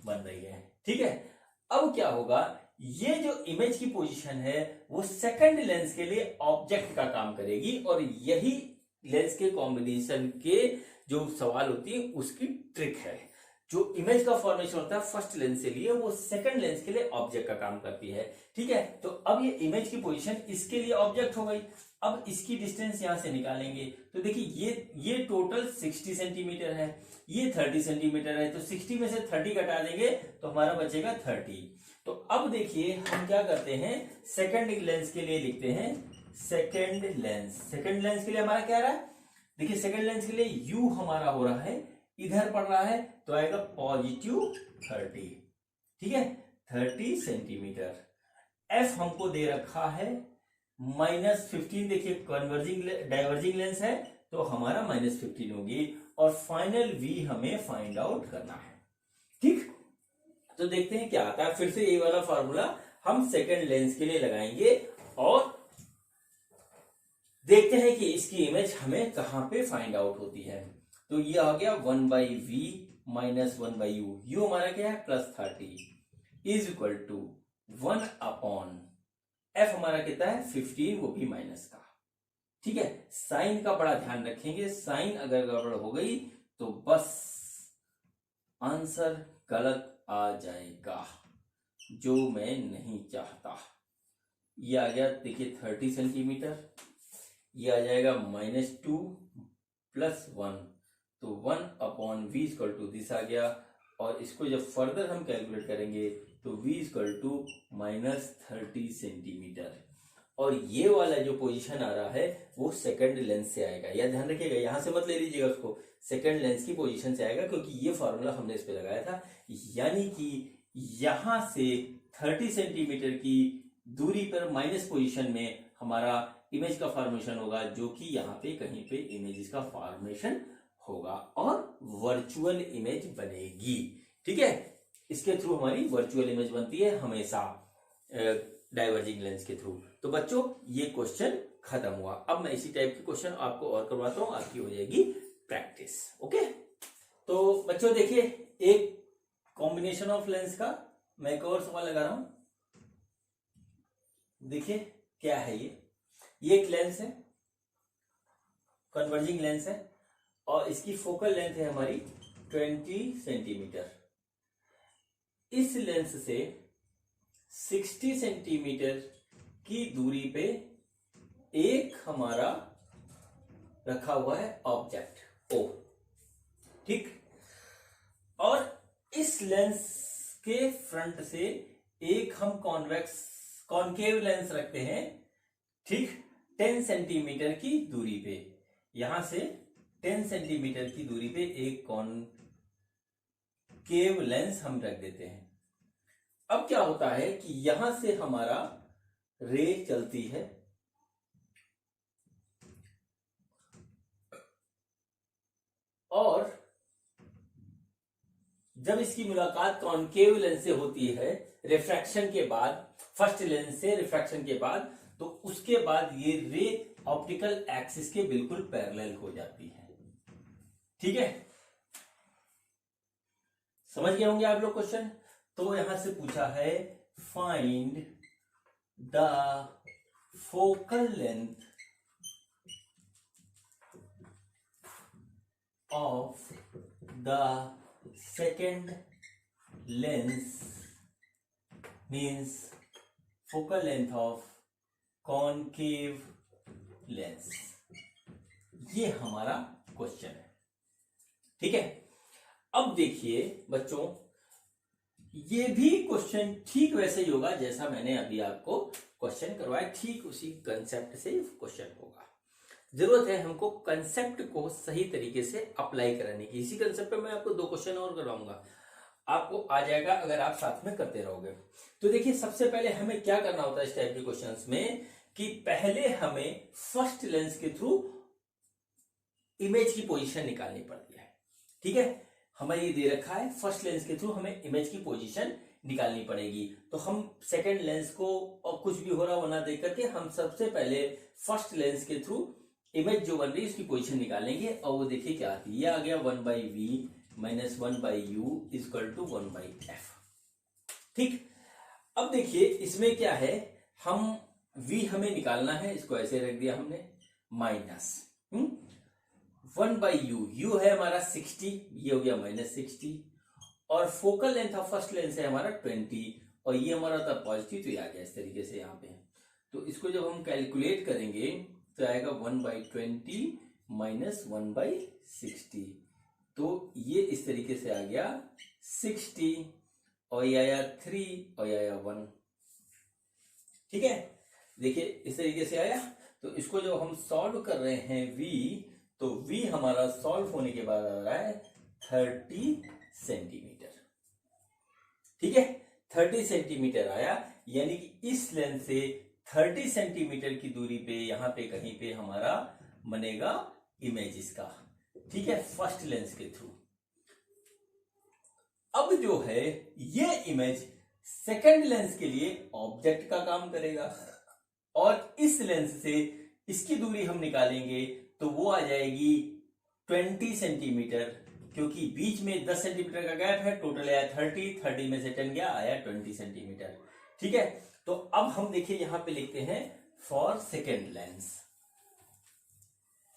बन रही है। ठीक है, अब क्या होगा, ये जो इमेज की पोजीशन है वो सेकंड लेंस के लिए ऑब्जेक्ट का काम करेगी, और यही लेंस के कॉम्बिनेशन के जो सवाल होती है उसकी ट्रिक है। जो इमेज का फॉर्मेशन होता है फर्स्ट लेंस के लिए, वो सेकंड लेंस के लिए ऑब्जेक्ट का काम करती है। ठीक है, तो अब ये इमेज की पोजीशन इसके लिए ऑब्जेक्ट हो गई। अब इसकी डिस्टेंस यहां से निकालेंगे, तो देखिए ये टोटल 60 सेंटीमीटर है, ये 30 सेंटीमीटर है, तो 60 में से 30 घटा देंगे तो हमारा बचेगा 30। तो अब देखिए हम क्या करते हैं, सेकंड लेंस के लिए लिखते हैं सेकंड लेंस के लिए हमारा क्या रहा है, देखिए सेकंड लेंस के लिए u हमारा हो रहा है, इधर पड़ रहा है, तो आएगा +30। ठीक है, 30 सेंटीमीटर। f हमको दे रखा है -15, देखिए डाइवर्जिंग लेंस है तो हमारा -15 होगी, और फाइनल v हमें फाइंड आउट करना है। ठीक, तो देखते हैं क्या आता है। फिर से ये वाला फार्मूला हम सेकंड लेंस के लिए लगाएंगे और देखते हैं कि इसकी इमेज हमें कहां पे फाइंड आउट होती है। तो ये आ गया 1/v माइनस 1/u, u हमारा क्या है +30 इज इक्वल टू 1/f हमारा कितना है 15, वो भी माइनस का। ठीक है, साइन का बड़ा ध्यान रखेंगे, साइन अगर गड़बड़ हो गई तो बस आंसर गलत आ जाएगा, जो मैं नहीं चाहता। ये आ गया देखिए 30 सेंटीमीटर, ये आ जाएगा -2 + 1, तो 1/v इक्वल टू दिस आ गया, और इसको जब फर्दर हम कैलकुलेट करेंगे तो v इक्वल टू -30 सेंटीमीटर, और ये वाला जो पोजीशन आ रहा है वो सेकंड लेंस से आएगा। यह ध्यान रखिएगा, यहां से मत ले लीजिएगा उसको, सेकंड लेंस की पोजीशन से आएगा, क्योंकि ये फार्मूला हमने इस पे लगाया था। यानी कि यहां से 30 सेंटीमीटर की दूरी पर माइनस पोजीशन में हमारा इमेज का फॉर्मेशन होगा, जो कि यहाँ पे कहीं पे इमेज का फॉर्मेशन होगा और वर्चुअल इमेज बनेगी। ठीक है, इसके थ्रू हमारी वर्चुअल इमेज बनती है हमेशा डाइवर्जिंग लेंस के थ्रू। तो बच्चों ये क्वेश्चन खत्म हुआ। अब मैं इसी टाइप के क्वेश्चन आपको और करवाता हूं, आपकी हो जाएगी प्रैक्टिस। ओके, तो बच्चों देखिए एक कॉम्बिनेशन ऑफ लेंस का मैं एक और सवाल लगा रहा हूं। देखिए क्या है ये एक लेंस है, कन्वर्जिंग लेंस है, और इसकी फोकल लेंथ है हमारी 20 सेंटीमीटर। इस लेंस से 60 सेंटीमीटर की दूरी पे एक हमारा रखा हुआ है ऑब्जेक्ट ओ, ठीक। और इस लेंस के फ्रंट से एक हम कॉनकेव लेंस रखते हैं, ठीक, 10 सेंटीमीटर की दूरी पे। यहां से 10 सेंटीमीटर की दूरी पे एक कॉनकेव लेंस हम रख देते हैं। अब क्या होता है कि यहां से हमारा रे चलती है और जब इसकी मुलाकात कॉनकेव लेंस से होती है रिफ्रैक्शन के बाद, फर्स्ट लेंस से रिफ्रैक्शन के बाद, तो उसके बाद ये रे ऑप्टिकल एक्सिस के बिल्कुल पैरेलल हो जाती है, ठीक है। समझ गए होंगे आप लोग क्वेश्चन। तो यहां से पूछा है find the focal length of the second lens, means focal length of concave lens. ये हमारा क्वेश्चन है, ठीक है। अब देखिए बच्चों, ये भी क्वेश्चन ठीक वैसे ही होगा जैसा मैंने अभी आपको क्वेश्चन करवाया, ठीक उसी कंसेप्ट से क्वेश्चन होगा। जरूरत है हमको कंसेप्ट को सही तरीके से अप्लाई कराने की। इसी कंसेप्ट पे मैं आपको 2 क्वेश्चन और करवाऊंगा, आपको आ जाएगा अगर आप साथ में करते रहोगे। तो देखिए सबसे पहले हमें क्या करना होता है इस टाइप के क्वेश्चंस में, कि पहले हमें फर्स्ट लेंस के थ्रू इमेज की पोजीशन निकालनी पड़ती है, ठीक है। हमें ये दे रखा है फर्स्ट लेंस के थ्रू हमें इमेज की पोजीशन निकालनी पड़ेगी। तो हम सेकंड लेंस को और कुछ भी हो रहा हो ना देख करके हम सबसे पहले फर्स्ट लेंस के थ्रू इमेज जो बन रही है उसकी पोजीशन निकालेंगे। और वो देखिए क्या आती है, ये आ गया 1/v minus 1/u equal to 1/f, ठीक। अब देखिए इसमें क्या है, हम v हमें निकालना है, इसको ऐसे रख दिया हमने, माइनस 1/u, u है हमारा 60, ये हो गया -60, और focal length of first lens है हमारा 20, और ये हमारा था पॉजिटिव, तो ये आ गया इस तरीके से यहाँ पे। तो इसको जब हम कैलकुलेट करेंगे तो आएगा 1/20 माइनस 1/60, तो ये इस तरीके से आ गया 60, और ये आया 3 और ये आया 1, ठीक है। देखिए इस तरीके से आया। तो इसको जब हम सॉल्व कर रहे हैं v, तो v हमारा सॉल्व होने के बाद आ रहा है 30 सेंटीमीटर, ठीक है। 30 सेंटीमीटर आया, यानी कि इस लेंस से 30 सेंटीमीटर की दूरी पे यहां पे कहीं पे हमारा बनेगा इमेज इसका, ठीक है, फर्स्ट लेंस के थ्रू। अब जो है ये इमेज सेकंड लेंस के लिए ऑब्जेक्ट का काम करेगा, और इस लेंस से इसकी दूरी हम निकालेंगे तो वो आ जाएगी 20 सेंटीमीटर, क्योंकि बीच में 10 सेंटीमीटर का गैप है। टोटल आया 30 में से 10 गया, आया 20 सेंटीमीटर, ठीक है। तो अब हम देखिए यहां पे लिखते हैं फॉर सेकेंड लेंस,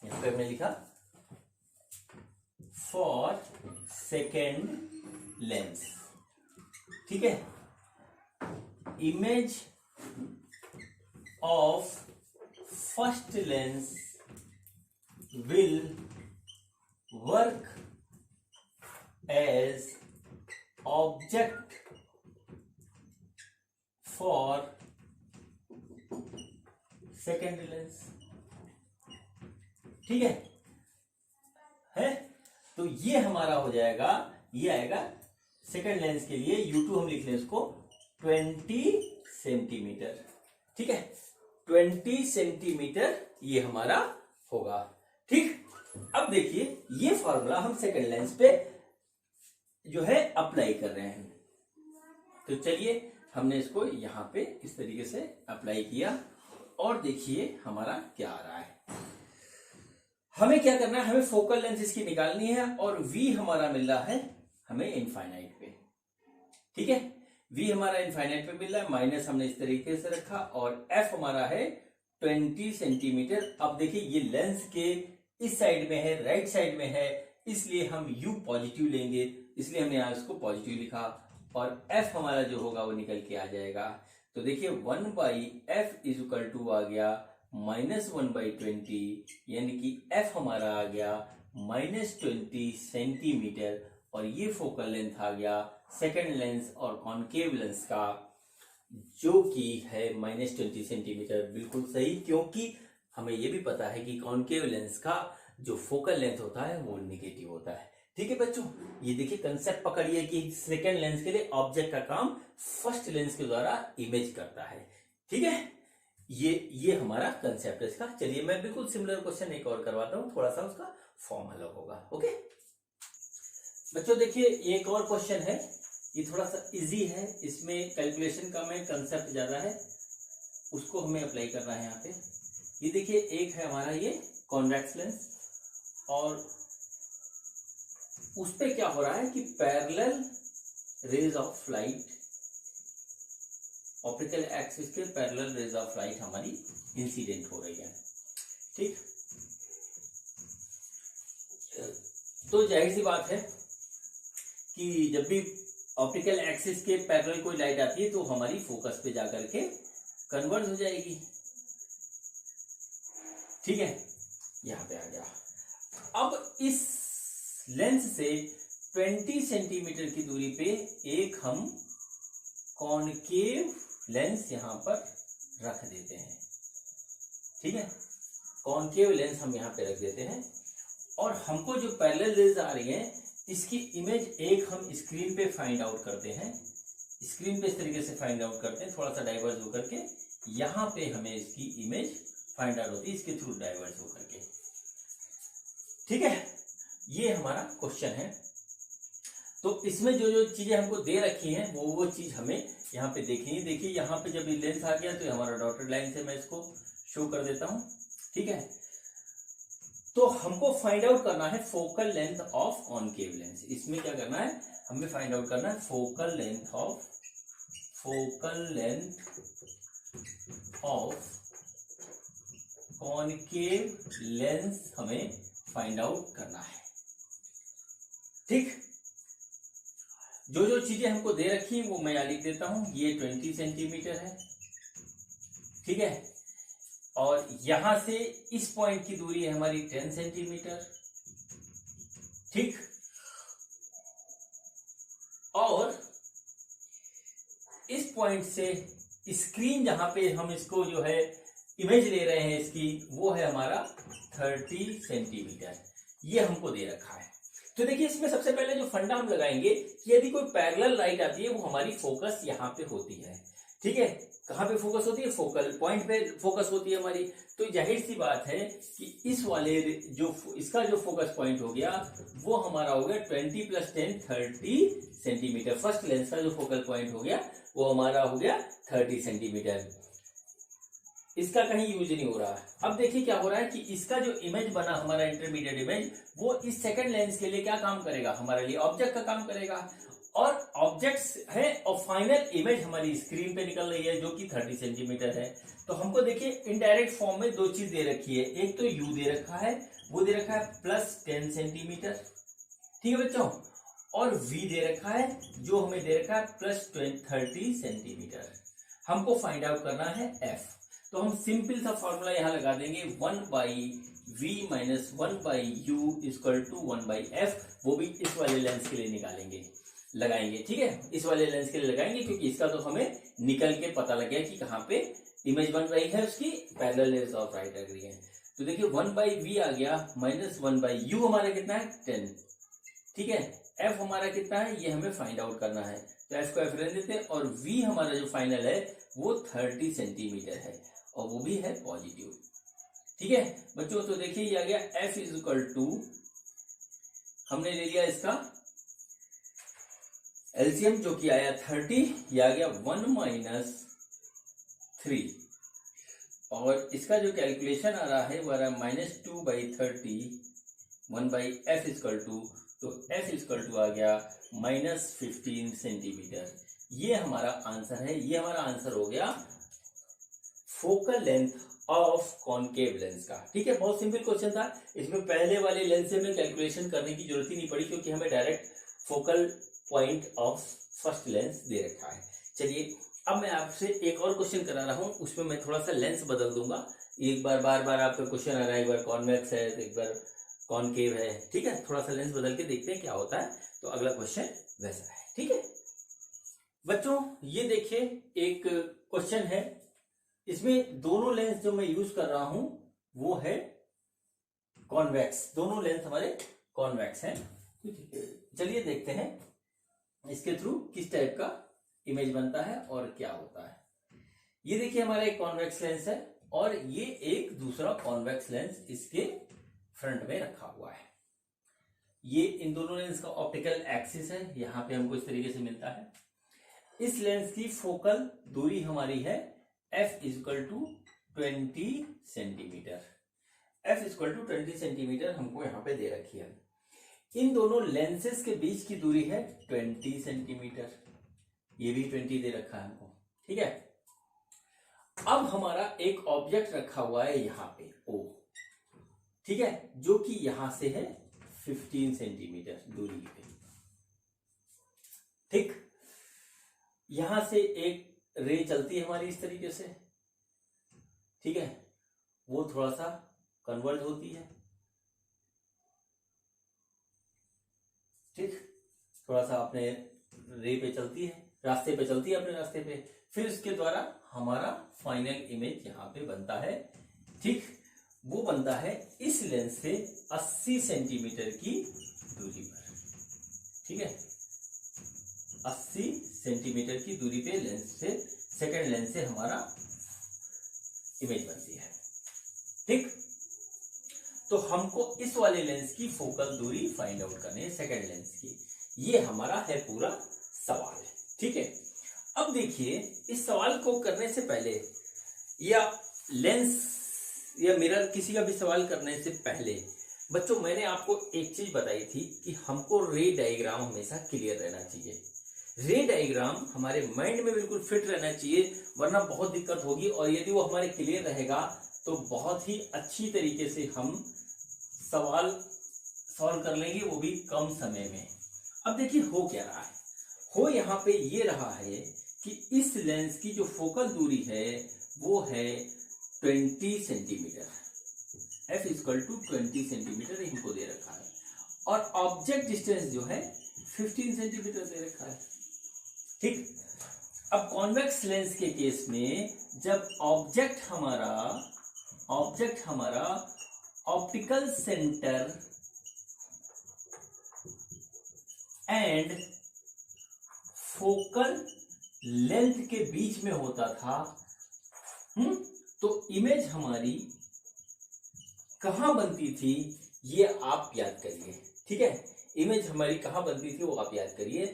यहां पे हमने लिखा फॉर सेकेंड लेंस, ठीक है। Image of first lens will work as object for second lens, ठीक है। तो ये हमारा हो जाएगा, ये आएगा सेकंड लेंस के लिए U2 हम लिख लें इसको 20 सेंटीमीटर, ठीक है। 20 सेंटीमीटर ये हमारा होगा, ठीक। अब देखिए ये फॉर्मूला हम सेकंड लेंस पे जो है अप्लाई कर रहे हैं। तो चलिए हमने इसको यहां पे इस तरीके से अप्लाई किया, और देखिए हमारा क्या आ रहा है। हमें क्या करना है, हमें फोकल लेंथ इसकी निकालनी है, और v हमारा मिल रहा है हमें इनफाइनाइट पे, ठीक है। v हमारा इनफाइनाइट पे मिल रहा है, माइनस हमने इस तरीके से रखा, और f हमारा है 20 सेंटीमीटर। अब देखिए ये लेंस के इस साइड में है, राइट साइड में है, इसलिए हम u पॉजिटिव लेंगे, इसलिए हमने यहाँ इसको पॉजिटिव लिखा, और f हमारा जो होगा वो निकल के आ जाएगा। तो देखिए 1/f इज इक्वल टू आ गया -1/20, यानी कि f हमारा आ गया -20 सेंटीमीटर, और ये फोकल लेंथ आ गया सेकेंड लेंस और कॉनकेव लेंस का, जो कि है -20 सेंटीमीटर। बिल्कुल सही, क्योंकि हमें ये भी पता है कि कॉनकेव लेंस का जो फोकल लेंथ होता है वो नेगेटिव होता है। ठीक है बच्चों, ये देखिए कंसेप्ट पकड़िए कि सेकेंड लेंस के लिए ऑब्जेक्ट का काम फर्स्ट लेंस के द्वारा इमेज करता है। ठीक है, ये हमारा कंसेप्ट है इसका। चलिए मैं बिल्कुल सिमिलर क्वेश्चन एक और करवाता हूं, थोड़ा सा उसका फॉर्म अलग होगा। ओके बच्चों, देखिए एक और क्वेश्चन है, ये थोड़ा सा इजी है, इसमें कैलकुलेशन कम है, कंसेप्ट ज्यादा है, उसको हमें अप्लाई करना है यहाँ पे। ये देखिए एक है हमारा ये कॉन्वेक्स लेंस, और उस पे क्या हो रहा है कि parallel raise of light, optical axis के पैरेलल रेज ऑफ लाइट हमारी इंसिडेंट हो रही है। ठीक, तो जाहिर सी बात है कि जब भी ऑप्टिकल एक्सिस के पैरेलल कोई लाइट आती है तो हमारी फोकस पे जाकर के कन्वर्ज हो जाएगी। ठीक है, यहां पे आ गया। अब इस लेंस से 20 सेंटीमीटर की दूरी पे एक हम कॉनकेव लेंस यहां पर रख देते हैं। ठीक है, कॉनकेव लेंस हम यहां पे रख देते हैं, और हमको जो पैरेलल रेज आ रही है इसकी इमेज एक हम स्क्रीन पे फाइंड आउट करते हैं। स्क्रीन पे इस तरीके से फाइंड आउट करते हैं, थोड़ा सा डाइवर्ज होकर के, यहां पे हमें इसकी इमेज फाइंड आउट होती है इसके थ्रू डाइवर्ज होकर के। ठीक है, ये हमारा क्वेश्चन है। तो इसमें जो जो चीजें हमको दे रखी हैं वो चीज हमें यहाँ पे देखनी है। देखिए यहाँ पे जब ये लेंस आ गया तो हमारा डॉटेड लाइन से मैं इसको शो कर देता हूं। ठीक है, तो हमको फाइंड आउट करना है focal length of concave lens. इसमें क्या करना है, हमें फाइंड आउट करना है focal length of concave lens हमें फाइंड आउट करना है। ठीक, जो जो चीजें हमको दे रखी हैं वो मैं यहां लिख देता हूं। ये 20 सेंटीमीटर है। ठीक है, और यहां से इस पॉइंट की दूरी है हमारी 10 सेंटीमीटर। ठीक, और इस पॉइंट से स्क्रीन जहां पे हम इसको जो है इमेज ले रहे हैं इसकी, वो है हमारा 30 सेंटीमीटर। ये हमको दे रखा है। तो देखिए इसमें सबसे पहले जो फंडा हम लगाएंगे कि यदि कोई पैरेलल लाइट आती है वो हमारी फोकस यहाँ पे होती है। ठीक है, कहाँ पे फोकस होती है, फोकल पॉइंट पे फोकस होती है हमारी। तो जाहिर सी बात है कि इस वाले जो इसका जो फोकस पॉइंट हो गया वो हमारा हो गया 20 + 10 30 सेंटीमीटर। फर्स्ट लेंस का जो फोकल पॉइंट हो गया वो हमारा हो गया 30 सेंटीमीटर। इसका कहीं यूज नहीं हो रहा है। अब देखिए क्या हो रहा है कि इसका जो इमेज बना हमारा इंटरमीडिएट इमेज, वो इस सेकंड लेंस के लिए क्या काम करेगा, हमारे लिए ऑब्जेक्ट का काम करेगा, और ऑब्जेक्ट्स है और फाइनल इमेज हमारी स्क्रीन पे निकल रही है जो कि 30 सेंटीमीटर है। तो हमको देखिए इनडायरेक्ट फॉर्म में दो चीज दे रखी है, एक तो u दे रखा है, वो दे रखा है +10 सेंटीमीटर। ठीक है बच्चों, और v दे रखा है जो हमें दे रखा है +30 सेंटीमीटर। हमको फाइंड आउट करना है f। तो हम सिंपल सा फॉर्मूला यहां लगा देंगे 1/v - 1/u = 1/f। वो भी इस वाले लेंस के लिए लगाएंगे। ठीक है, इस वाले लेंस के लिए लगाएंगे क्योंकि इसका तो हमें निकल के पता लग गया कि कहाँ पे इमेज बन रही है, उसकी पैरेलल रेज ऑफ लाइट लग रही है। तो देखिए 1/v आ गया, -1/u हमारा कितना है 10। ठीक है, f हमारा कितना है ये हमें फाइंड आउट करना है, तो f को f रहने देते हैं, और v हमारा जो फाइनल है वो 30 सेंटीमीटर है और वो भी है पॉजिटिव। ठीक है बच्चों, तो देखिए ये आ गया f = हमने ले लिया इसका एलसीएम जो कि आया 30, ये आ गया 1 - 3, और इसका जो कैलकुलेशन आ रहा है वो आ रहा है -2/30 1/f = तो f = आ गया -15 सेंटीमीटर। ये हमारा आंसर है, ये हमारा आंसर हो गया focal length of concave lens का। ठीक है, बहुत सिंपल क्वेश्चन था, इसमें पहले वाले लेंस से हमें कैलकुलेशन करने की जरूरत ही नहीं पड़ी क्योंकि हमें direct focal point of first lens दे रखा है। चलिए अब मैं आपसे एक और क्वेश्चन करा रहा हूं, उसमें मैं थोड़ा सा लेंस बदल दूंगा। एक बार बार बार आपका क्वेश्चन आ रहा है, एक बार कॉन्वेक्स है, एक बार कॉनकेव है। ठीक है, थोड़ा सा लेंस बदल के देखते हैं क्या होता है। तो अगला क्वेश्चन वैसा है। ठीक है बच्चों, ये देखिए एक क्वेश्चन है, इसमें दोनों लेंस जो मैं यूज कर रहा हूं वो है कॉन्वेक्स, दोनों लेंस हमारे कॉन्वेक्स हैं। चलिए देखते हैं इसके थ्रू किस टाइप का इमेज बनता है और क्या होता है। ये देखिए हमारा एक कॉन्वेक्स लेंस है और ये एक दूसरा कॉन्वेक्स लेंस इसके फ्रंट में रखा हुआ है। ये इन दोनों लेंस का ऑप्टिकल एक्सिस है, यहां पे हमको इस तरीके से मिलता है। इस लेंस की फोकल दूरी हमारी है f equal to 20 centimetre. f equal to 20 centimetre हमको यहाँ पे दे रखी है। इन दोनों लेंसेस के बीच की दूरी है 20 सेंटीमीटर, ये भी 20 दे रखा है हमको। ठीक है, अब हमारा एक ऑब्जेक्ट रखा हुआ है यहाँ पे O, ठीक है, जो कि यहां से है 15 सेंटीमीटर दूरी पे। ठीक, यहां से एक रे चलती है हमारी इस तरीके से। ठीक है, वो थोड़ा सा कन्वर्ट होती है। ठीक, थोड़ा सा अपने रे पे चलती है, रास्ते पे चलती है, अपने रास्ते पे, फिर इसके द्वारा हमारा फाइनल इमेज यहां पे बनता है। ठीक, वो बनता है इस लेंस से 80 सेंटीमीटर की दूरी पर। ठीक है, 80 सेंटीमीटर की दूरी पे लेंस से, सेकंड लेंस से हमारा इमेज बनती है। ठीक, तो हमको इस वाले लेंस की फोकल दूरी फाइंड आउट करनी है, सेकंड लेंस की। ये हमारा है पूरा सवाल। ठीक है, अब देखिए इस सवाल को करने से पहले या लेंस या मिरर किसी का भी सवाल करने से पहले बच्चों मैंने आपको एक चीज बताई थी कि हमको रे डायग्राम हमेशा क्लियर रहना चाहिए। रे डायग्राम हमारे माइंड में बिल्कुल फिट रहना चाहिए, वरना बहुत दिक्कत होगी। और यदि वो हमारे क्लियर रहेगा तो बहुत ही अच्छी तरीके से हम सवाल सॉल्व कर लेंगे, वो भी कम समय में। अब देखिए हो क्या रहा है, हो यहाँ पे ये रहा है कि इस लेंस की जो फोकल दूरी है वो है 20 centimetre. f equal to 20 centimetre इनको दे रखा है और ऑब्जेक्ट डिस्टेंस जो है 15 सेंटीमीटर दे रखा है। ठीक, अब कॉन्वेक्स लेंस के केस में जब ऑब्जेक्ट हमारा optical centre and focal length के बीच में होता था, तो इमेज हमारी कहां बनती थी ये आप याद करिए। ठीक है, इमेज हमारी कहां बनती थी वो आप याद करिए।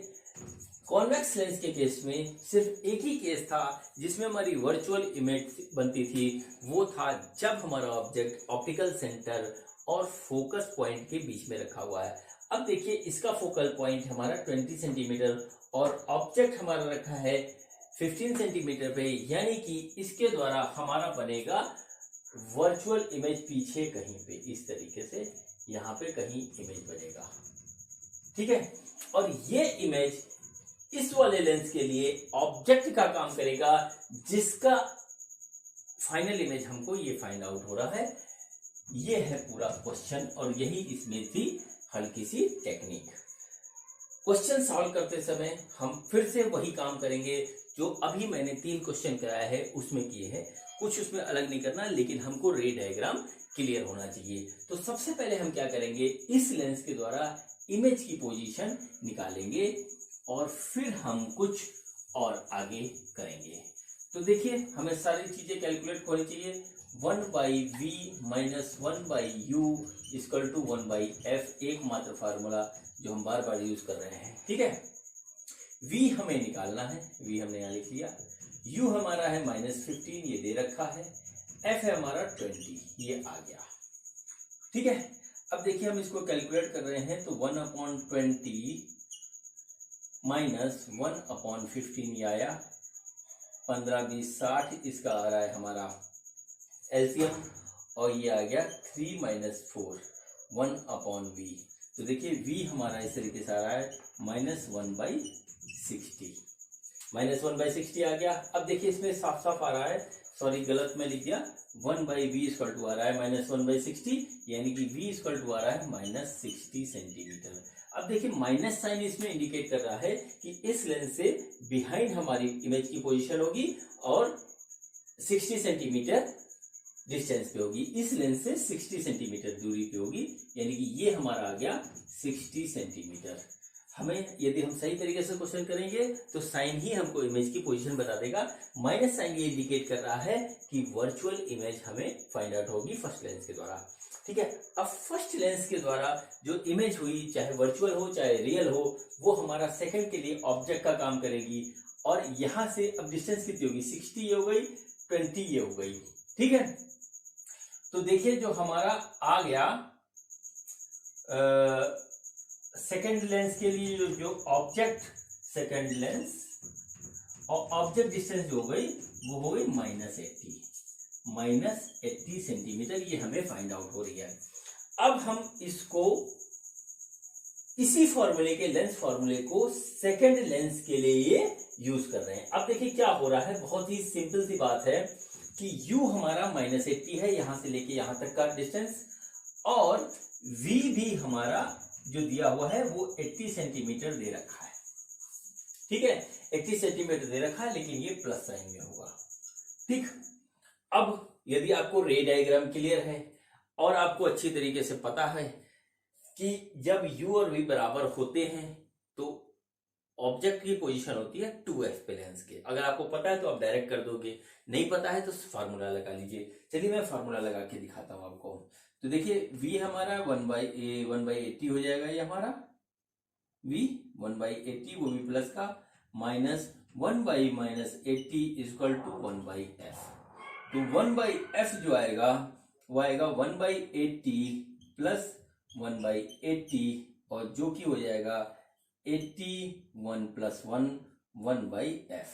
कॉन्वेक्स लेंस के केस में सिर्फ एक ही केस था जिसमें हमारी वर्चुअल इमेज बनती थी, वो था जब हमारा ऑब्जेक्ट ऑप्टिकल सेंटर और फोकस पॉइंट के बीच में रखा हुआ है। अब देखिए इसका फोकल पॉइंट हमारा 20 सेंटीमीटर और ऑब्जेक्ट हमारा रखा है 15 सेंटीमीटर पे, यानी कि इसके द्वारा हमारा बनेगा वर्चुअल इमेज पीछे कहीं पे इस तरीके से, यहाँ पे कहीं इमेज बनेगा। ठीक है, और ये इमेज इस वाले लेंस के लिए ऑब्जेक्ट का काम करेगा जिसका फाइनल इमेज हमको ये फाइंड आउट हो रहा है। ये है पूरा क्वेश्चन और यही इसमें थी हल्की सी टेक्निक। क्वेश्चन सॉल्व करते समय हम फिर से वही काम करेंगे जो अभी मैंने 3 क्वेश्चन कराया है उसमें किए हैं, कुछ उसमें अलग नहीं करना, लेकिन हमको रे डायग्राम क्लियर होना चाहिए। तो सबसे पहले हम क्या करेंगे, इस लेंस के द्वारा इमेज की पोजीशन निकालेंगे और फिर हम कुछ और आगे करेंगे। तो देखिए हमें सारी चीजें कैलकुलेट होनी चाहिए। 1/v minus 1/u equal to 1/f, एकमात्र फार्मूला जो हम बार बार यूज कर रहे हैं। ठीक है, v हमें निकालना है, v हमने यहाँ लिख लिया, u हमारा है -15 ये दे रखा है, f है हमारा 20 ये आ गया। ठीक है, अब देखिए हम इसको कैलकुलेट कर रहे हैं तो 1/20 माइनस 1/15 ये आया, 15 20 60, इसका आ रहा है हमारा एलसीएम, और ये आ गया 3 - 4 1/v। तो देखिए v हमारा इस तरीके से आ रहा है -1/60, -1/60 आ गया। अब देखिए इसमें साफ साफ आ रहा है, सॉरी गलत में लिख दिया, 1/v = आ रहा है -1/60, यानी कि v = आ रहा है -60 सेंटीमीटर। अब देखिए माइनस साइन इसमें इंडिकेट कर रहा है कि इस लेंस से बिहाइंड हमारी इमेज की पोजीशन होगी और 60 सेंटीमीटर डिस्टेंस पे होगी, इस लेंस से 60 सेंटीमीटर दूरी पे होगी, यानी कि ये हमारा आ गया 60 सेंटीमीटर। हमें यदि हम सही तरीके से क्वेश्चन करेंगे तो साइन ही हमको इमेज की पोजीशन बता देगा, माइनस साइन ये इंडिकेट कर रहा है कि वर्चुअल इमेज हमें फाइंड आउट होगी फर्स्ट लेंस के द्वारा। ठीक है, अब फर्स्ट लेंस के द्वारा जो इमेज हुई, चाहे वर्चुअल हो चाहे रियल हो, वो हमारा सेकंड के लिए ऑब्जेक्ट का काम करेगी। और यहां से अब डिस्टेंस कितनी होगी, 60 ये हो गई, 20 ये हो गई। ठीक है, तो देखिए जो हमारा आ गया सेकेंड लेंस के लिए जो ऑब्जेक्ट सेकेंड लेंस और ऑब्जेक्ट डिस्टेंस जो हो गई वो हो गई -80 सेंटीमीटर, ये हमें फाइंड आउट हो रही है। अब हम इसको इसी फॉर्मूले के लेंस फॉर्मूले को सेकेंड लेंस के लिए यूज कर रहे हैं। अब देखिए क्या हो रहा है, बहुत ही सिंपल सी बात है कि u हमारा -80 है, यहां से लेके यहां तक का डिस्टेंस, और v भी हमारा जो दिया हुआ है वो 80 सेंटीमीटर दे रखा है। ठीक है, 80 सेंटीमीटर दे रखा है, लेकिन ये प्लस साइन में होगा। ठीक, अब यदि आपको रे डायग्राम क्लियर है और आपको अच्छी तरीके से पता है कि जब u और v बराबर होते हैं तो ऑब्जेक्ट की पोजीशन होती है 2f पे लेंस के। अगर आपको पता है तो आप डायरेक्ट कर दोगे, नहीं पता है तो फार्मूला लगा लीजिए। चलिए मैं फार्मूला लगा के दिखाता हूं आपको। तो देखिए v हमारा 1/80 हो जाएगा, ये हमारा v 1/80, वो भी प्लस का, माइनस 1/-80 = 1/f। तो 1/f जो आएगा वो आएगा 1/80 प्लस 1/80, और जो कि हो जाएगा 81 + 1 1/f।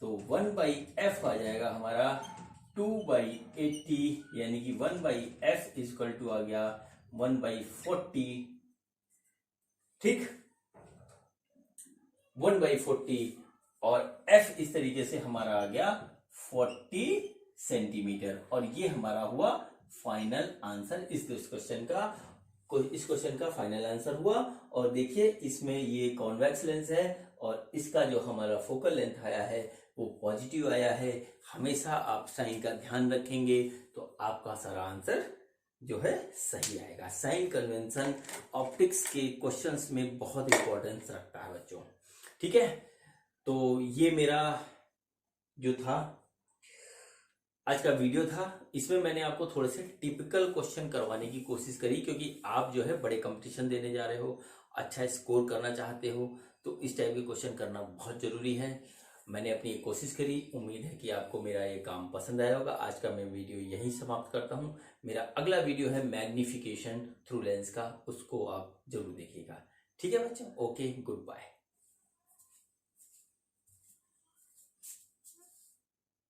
तो 1/f आ जाएगा हमारा 2/80, यानी कि 1/f = आ गया 1/40। ठीक, 1/40, और f इस तरीके से हमारा आ गया 40 सेंटीमीटर, और ये हमारा हुआ फाइनल आंसर इस क्वेश्चन का। इस क्वेश्चन का फाइनल आंसर हुआ। और देखिए इसमें ये कॉन्वेक्स लेंस है और इसका जो हमारा फोकल लेंथ आया है वो पॉजिटिव आया है। हमेशा आप साइन का ध्यान रखेंगे तो आपका सारा आंसर जो है सही आएगा। साइन कन्वेंशन ऑप्टिक्स के क्वेश्चंस में बहुत इंपॉर्टेंस रखता है बच्चों। ठीक है, तो ये मेरा जो था आज का वीडियो था, इसमें मैंने आपको थोड़े से टिपिकल क्वेश्चन करवाने की कोशिश करी, क्योंकि आप जो है बड़े कंपटीशन देने जा रहे हो, अच्छा स्कोर करना चाहते हो, तो इस टाइप के क्वेश्चन करना बहुत जरूरी है। मैंने अपनी कोशिश करी, उम्मीद है कि आपको मेरा ये काम पसंद आया होगा। आज का मैं वीडियो यहीं समाप्त करता हूँ। मेरा अगला वीडियो है मैग्निफिकेशन थ्रू लेंस का, उसको आप जरूर देखिएगा। ठीक है बच्चों, ओके, गुड बाय।